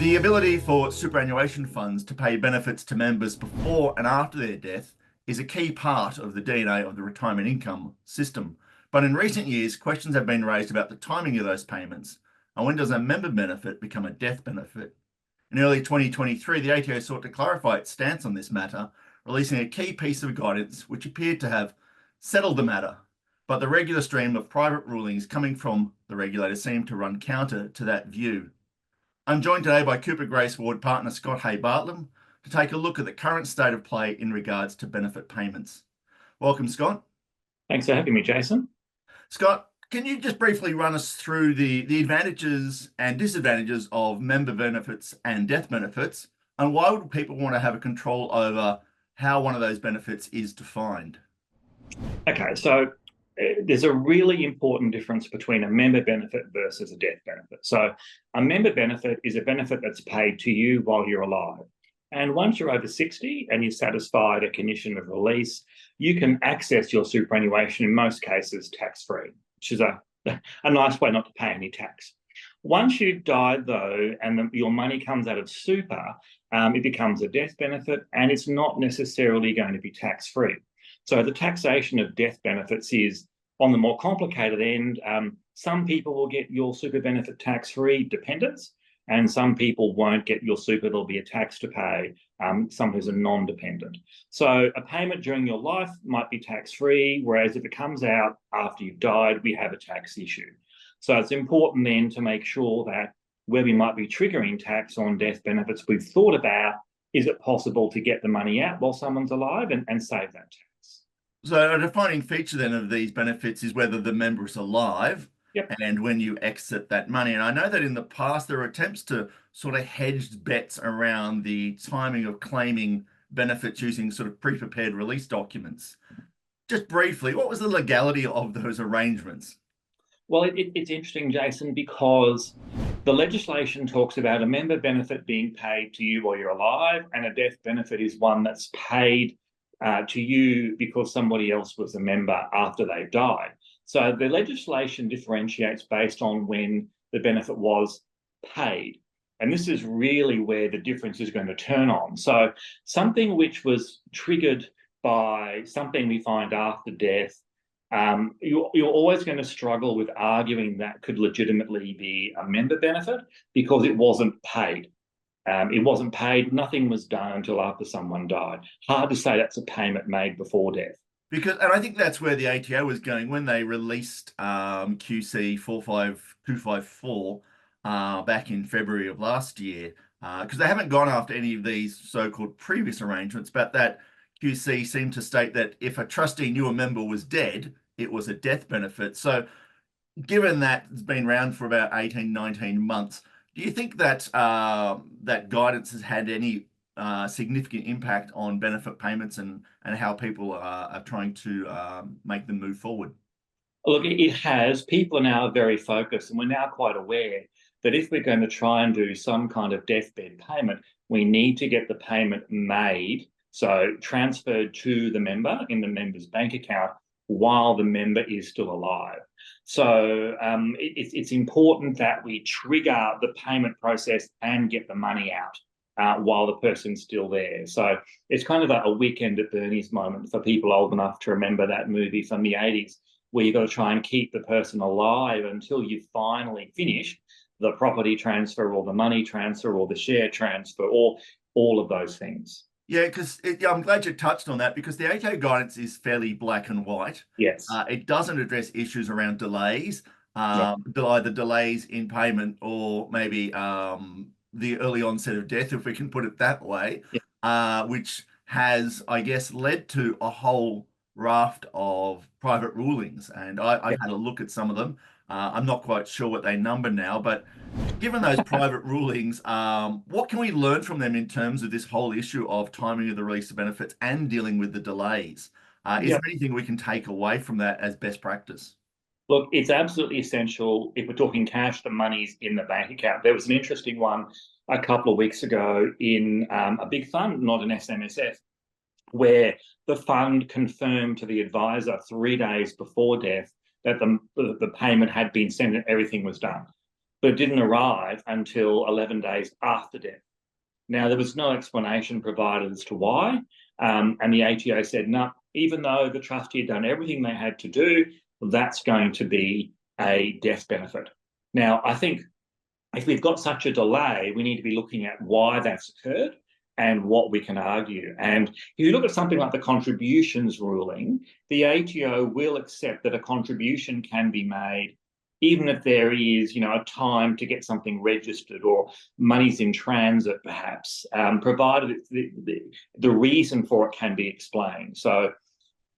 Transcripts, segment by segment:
The ability for superannuation funds to pay benefits to members before and after their death is a key part of the DNA of the retirement income system. But in recent years, questions have been raised about the timing of those payments and when does a member benefit become a death benefit. In early 2023, the ATO sought to clarify its stance on this matter, releasing a key piece of guidance which appeared to have settled the matter. But the regular stream of private rulings coming from the regulator seemed to run counter to that view. I'm joined today by Cooper Grace Ward partner Scott Hay-Bartlem to take a look at the current state of play in regards to benefit payments. Welcome, Scott. Thanks for having me, Jason. Scott, can you just briefly run us through the advantages and disadvantages of member benefits and death benefits, and why would people want to have a control over how one of those benefits is defined? Okay, so there's a really important difference between a member benefit versus a death benefit. So a member benefit is a benefit that's paid to you while you're alive. And once you're over 60 and you've satisfied a condition of release, you can access your superannuation in most cases tax-free, which is a nice way not to pay any tax. Once you've died, though, and your money comes out of super, it becomes a death benefit, and it's not necessarily going to be tax-free. So the taxation of death benefits is on the more complicated end. Some people will get your super benefit tax-free dependents, and some people won't get your super. There'll be a tax to pay, someone who's a non-dependent. So a payment during your life might be tax-free, whereas if it comes out after you've died, we have a tax issue. So it's important then to make sure that where we might be triggering tax on death benefits, we've thought about, is it possible to get the money out while someone's alive and save that tax? So a defining feature then of these benefits is whether the member is alive. Yep. And when you exit that money. And I know that in the past, there were attempts to sort of hedged bets around the timing of claiming benefits using sort of pre-prepared release documents. Just briefly, what was the legality of those arrangements? Well, it's interesting, Jason, because the legislation talks about a member benefit being paid to you while you're alive, and a death benefit is one that's paid to you because somebody else was a member after they've died. So the legislation differentiates based on when the benefit was paid. And this is really where the difference is going to turn on. So something which was triggered by something we find after death, you're always going to struggle with arguing that could legitimately be a member benefit because it wasn't paid. It wasn't paid, nothing was done until after someone died. Hard to say that's a payment made before death. And I think that's where the ATO was going when they released QC 45254 back in February of last year, because they haven't gone after any of these so-called previous arrangements, but that QC seemed to state that if a trustee knew a member was dead, it was a death benefit. So given that it's been around for about 18, 19 months, do you think that that guidance has had any significant impact on benefit payments and how people are trying to make them move forward? Look, it has. People are now very focused, and we're now quite aware that if we're going to try and do some kind of deathbed payment, we need to get the payment made, so transferred to the member in the member's bank account while the member is still alive. So it's important that we trigger the payment process and get the money out while the person's still there. So it's kind of a weekend at Bernie's moment for people old enough to remember that movie from the 80s, where you've got to try and keep the person alive until you finally finish the property transfer or the money transfer or the share transfer or all of those things. Yeah, because I'm glad you touched on that, because the ATO guidance is fairly black and white. Yes. It doesn't address issues around delays, Yep. either delays in payment or maybe the early onset of death, if we can put it that way, which has, I guess, led to a whole raft of private rulings. And I've had a look at some of them. I'm not quite sure what they number now, but given those private rulings, what can we learn from them in terms of this whole issue of timing of the release of benefits and dealing with the delays? Is there anything we can take away from that as best practice? Look, it's absolutely essential. If we're talking cash, the money's in the bank account. There was an interesting one a couple of weeks ago in a big fund, not an SMSF, where the fund confirmed to the advisor 3 days before death that the payment had been sent and everything was done. but it didn't arrive until 11 days after death. Now, there was no explanation provided as to why, and the ATO said, no, even though the trustee had done everything they had to do, that's going to be a death benefit. Now, I think if we've got such a delay, we need to be looking at why that's occurred and what we can argue. And if you look at something like the contributions ruling, the ATO will accept that a contribution can be made even if there is, a time to get something registered or money's in transit, perhaps, provided the reason for it can be explained. So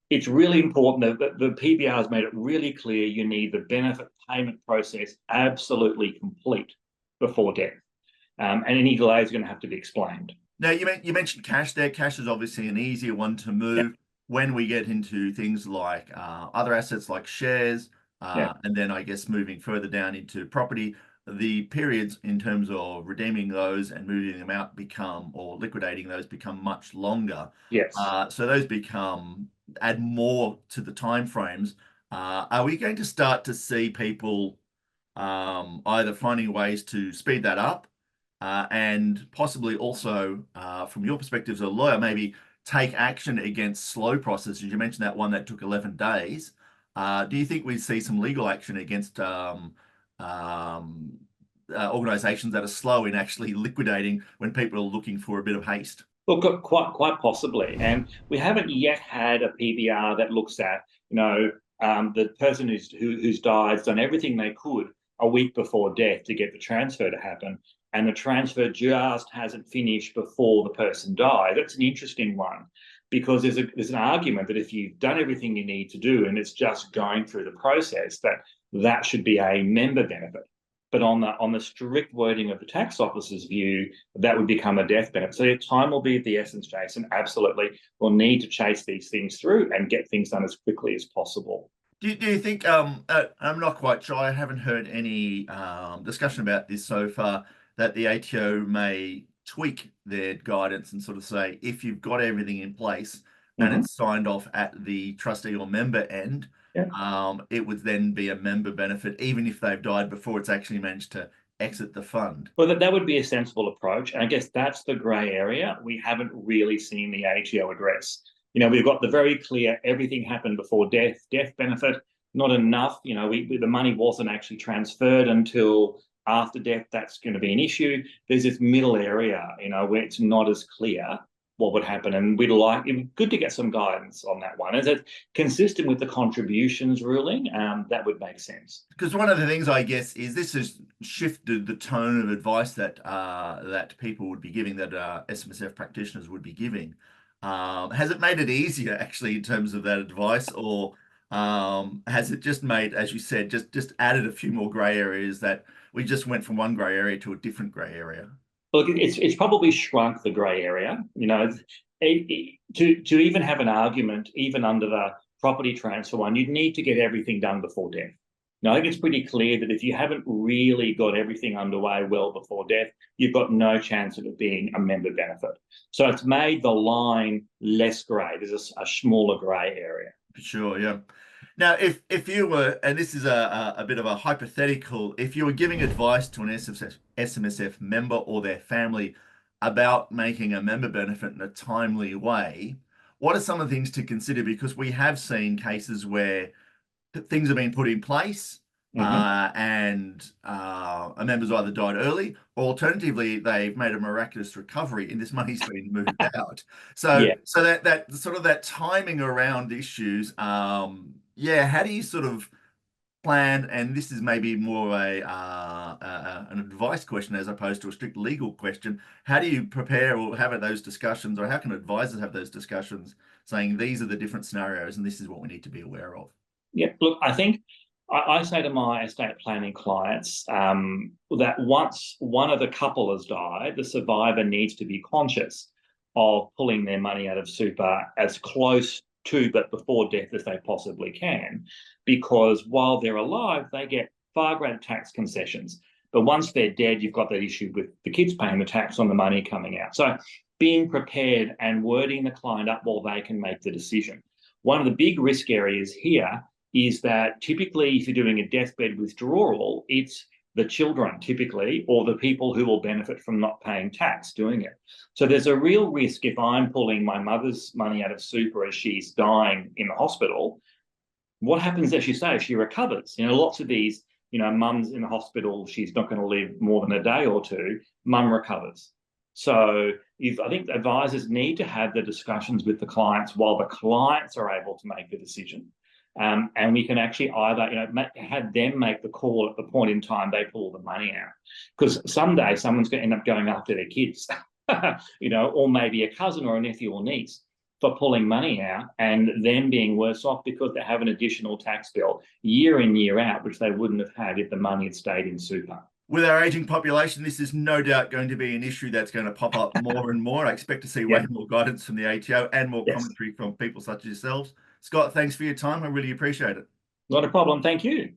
it's really important that the PBR has made it really clear you need the benefit payment process absolutely complete before death. And any delay is going to have to be explained. Now, you mentioned cash there. Cash is obviously an easier one to move. Yep. When we get into things like other assets like shares, Yep. and then I guess moving further down into property, the periods in terms of redeeming those and moving them out or liquidating those become much longer. Yes. So those add more to the timeframes. Are we going to start to see people either finding ways to speed that up and possibly also, from your perspective as a lawyer, maybe take action against slow processes? You mentioned that one that took 11 days. Do you think we'd see some legal action against organisations that are slow in actually liquidating when people are looking for a bit of haste? Well, quite possibly. And we haven't yet had a PBR that looks at, the person who's died has done everything they could a week before death to get the transfer to happen, and the transfer just hasn't finished before the person died. That's an interesting one, because there's an argument that if you've done everything you need to do and it's just going through the process, that should be a member benefit. But on the strict wording of the tax officer's view, that would become a death benefit. So time will be of the essence, Jason. Absolutely. We'll need to chase these things through and get things done as quickly as possible. Do you think, I'm not quite sure, I haven't heard any discussion about this so far, that the ATO may tweak their guidance and sort of say, if you've got everything in place and it's signed off at the trustee or member end, it would then be a member benefit, even if they've died before it's actually managed to exit the fund. Well, that would be a sensible approach. And I guess that's the grey area we haven't really seen the ATO address. We've got the very clear everything happened before death benefit, not enough. The money wasn't actually transferred until after death. That's going to be an issue. There's this middle area, where it's not as clear what would happen, and it'd be good to get some guidance on that one. Is it consistent with the contributions ruling? That would make sense. Because one of the things, I guess, is this has shifted the tone of advice that people would be giving, that SMSF practitioners would be giving. Has it made it easier actually in terms of that advice, or has it just made, as you said, just added a few more grey areas, that we just went from one grey area to a different grey area? Look, it's probably shrunk the grey area. To even have an argument, even under the property transfer one, you'd need to get everything done before death. Now, I think it's pretty clear that if you haven't really got everything underway well before death, you've got no chance of it being a member benefit. So it's made the line less grey. There's a smaller grey area. For sure, yeah. Now, if you were, and this is a bit of a hypothetical, if you were giving advice to an SMSF member or their family about making a member benefit in a timely way, what are some of the things to consider? Because we have seen cases where things have been put in place and a member's either died early, or alternatively they've made a miraculous recovery and this money's been moved out. So that sort of that timing around issues, how do you sort of plan? And this is maybe more an advice question as opposed to a strict legal question. How do you prepare or have those discussions, or how can advisors have those discussions saying these are the different scenarios and this is what we need to be aware of? Yeah, look, I think I say to my estate planning clients that once one of the couple has died, the survivor needs to be conscious of pulling their money out of super as close to but before death as they possibly can, because while they're alive, they get far greater tax concessions. But once they're dead, you've got that issue with the kids paying the tax on the money coming out. So being prepared and wording the client up while they can make the decision. One of the big risk areas here is that typically if you're doing a deathbed withdrawal, it's the children typically, or the people who will benefit from not paying tax doing it. So there's a real risk if I'm pulling my mother's money out of super as she's dying in the hospital. What happens, as you say, if she recovers? Lots of these, mum's in the hospital, she's not going to live more than a day or two, mum recovers. So I think advisors need to have the discussions with the clients while the clients are able to make the decision. And we can actually either, have them make the call at the point in time they pull the money out. Because someday someone's going to end up going after their kids, or maybe a cousin or a nephew or niece for pulling money out and them being worse off because they have an additional tax bill year in, year out, which they wouldn't have had if the money had stayed in super. With our aging population, this is no doubt going to be an issue that's going to pop up more and more. I expect to see way more guidance from the ATO and more commentary from people such as yourselves. Scott, thanks for your time. I really appreciate it. Not a problem. Thank you.